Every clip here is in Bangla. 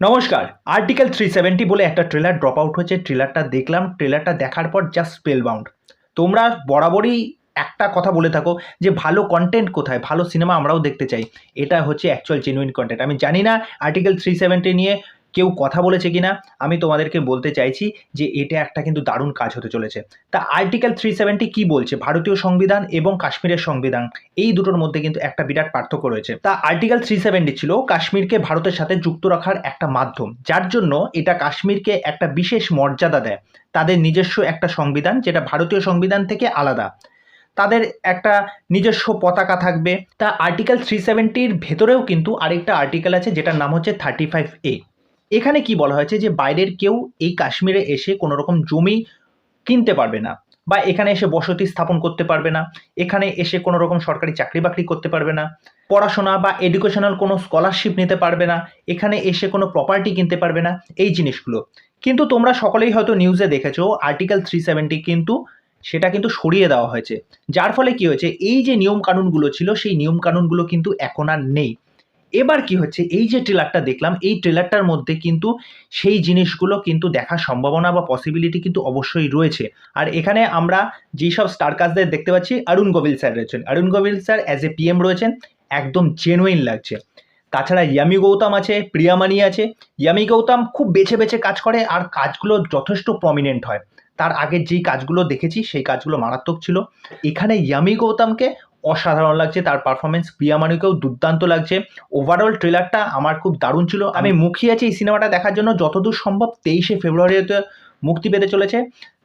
নমস্কার। আর্টিকেল 370 বলে একটা ট্রেলার ড্রপ আউট হয়েছে। ট্রেলারটা দেখলাম। ট্রেলারটা দেখার পর জাস্ট স্পেলবাউন্ড। তোমরা বরাবরই একটা কথা বলে থাকো যে ভালো কনটেন্ট কোথায়? ভালো সিনেমা আমরাও দেখতে চাই। এটা হচ্ছে অ্যাকচুয়াল জেনুইন কনটেন্ট। আমি জানি না আর্টিকেল 370 নিয়ে কেউ কথা বলেছে কিনা? আমি তোমাদেরকে বলতে চাইছি যে এটা একটা কিন্তু দারুণ কাজ হতে চলেছে। তা আর্টিকেল 370 কি বলছে? ভারতীয় সংবিধান এবং কাশ্মীরের সংবিধান এই দুটোর মধ্যে কিন্তু একটা বিরাট পার্থক্য রয়েছে। তা আর্টিকেল 370 ছিল কাশ্মীরকে ভারতের সাথে যুক্ত রাখার একটা মাধ্যম, যার জন্য এটা কাশ্মীরকে একটা বিশেষ মর্যাদা দেয়। তাদের নিজস্ব একটা সংবিধান, যেটা ভারতীয় সংবিধান থেকে আলাদা। তাদের একটা নিজস্ব পতাকা থাকবে। তা আর্টিকেল 370-র ভেতরেও কিন্তু আরেকটা আর্টিকেল আছে, যেটার নাম হচ্ছে 35A। এখানে কি বলা হয়েছে যে বাইরের কেউ এই কাশ্মীরে এসে কোনো রকম জমি কিনতে পারবে না, বা এখানে এসে বসতি স্থাপন করতে পারবে না, এখানে এসে কোনো রকম সরকারি চাকরি বাকরি করতে পারবে না, পড়াশোনা বা এডুকেশনাল কোনো স্কলারশিপ নিতে পারবে না, এখানে এসে কোনো প্রপার্টি কিনতে পারবে না, এই জিনিসগুলো। কিন্তু তোমরা সকলেই হয়তো নিউজে দেখেছো আর্টিকেল 370 কিন্তু সেটা কিন্তু সরিয়ে দেওয়া হয়েছে। যার ফলে কি হয়েছে, এই যে নিয়ম কানুনগুলো ছিল সেই নিয়ম কানুনগুলো কিন্তু এখন আর নেই। এবার কি হচ্ছে, এই যে ট্রেলারটা দেখলাম, এই ট্রেলারটার মধ্যে কিন্তু সেই জিনিসগুলো কিন্তু দেখার সম্ভাবনা বা পসিবিলিটি কিন্তু অবশ্যই রয়েছে। আর এখানে আমরা যেসব স্টার কাস্টদের দেখতে পাচ্ছি, অরুণ গোবিল স্যার রয়েছেন। অরুণ গোবিল স্যার অ্যাজ এ পিএম রয়েছেন, একদম জেনুইন লাগছে। তাছাড়া ইয়ামি গৌতম আছে, প্রিয়ামানি আছে। ইয়ামি গৌতম খুব বেছে বেছে কাজ করে আর কাজগুলো যথেষ্ট প্রমিনেন্ট হয়। তার আগের যেই কাজগুলো দেখেছি সেই কাজগুলো মারাত্মক ছিল। এখানে ইয়ামি গৌতমকে অসাধারণ লাগছে, তার পারফরমেন্স। প্রিয়ামানিকেও দুর্দান্ত লাগছে। ওভারঅল ট্রেলারটা আমার খুব দারুণ ছিল। আমি মুখিয়ে আছি এই সিনেমাটা দেখার জন্য। যতদূর সম্ভব 23শে ফেব্রুয়ারিতে মুক্তি পেতে চলেছে।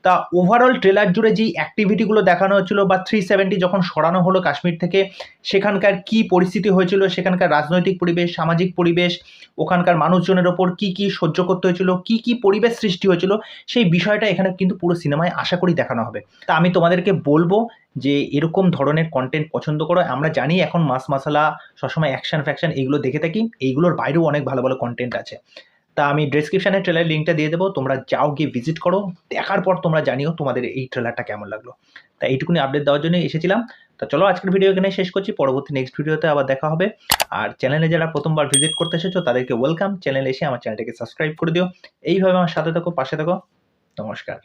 তা ওভারঅল ট্রেলার জুড়ে যেই অ্যাক্টিভিটিগুলো দেখানো হচ্ছিল, বা 370 যখন সরানো হলো কাশ্মীর থেকে, সেখানকার কি পরিস্থিতি হয়েছিল, সেখানকার রাজনৈতিক পরিবেশ, সামাজিক পরিবেশ, ওখানকার মানুষজনের ওপর কি কি সহ্য করতে হয়েছিল, কি কি পরিবেশ সৃষ্টি হয়েছিল, সেই বিষয়টা এখানে কিন্তু পুরো সিনেমায় আশা করি দেখানো হবে। তা আমি তোমাদেরকে বলবো যে এরকম ধরনের কন্টেন্ট পছন্দ করো। আমরা জানি এখন মাস মাসালা, সবসময় অ্যাকশন ফ্যাকশন এইগুলো দেখে থাকি। এইগুলোর বাইরেও অনেক ভালো ভালো কন্টেন্ট আছে। তা আমি ডেসক্রিপশনে ট্রেলার লিঙ্কটা দিয়ে দেবো, তোমরা যাও, গিয়ে ভিজিট করো। দেখার পর তোমরা জানিও তোমাদের এই ট্রেলারটা কেমন লাগলো। তা এইটুকুনি আপডেট দেওয়ার জন্য এসেছিলাম। তা চলো আজকের ভিডিও এখানে শেষ করছি। পরবর্তী নেক্সট ভিডিওতে আবার দেখা হবে। আর চ্যানেলে যারা প্রথমবার ভিজিট করতে এসেছো তাদেরকে ওয়েলকাম। চ্যানেলে এসে আমার চ্যানেলটাকে সাবস্ক্রাইব করে দিও। এইভাবে আমার সাথে থাকো, পাশে থাকো। নমস্কার।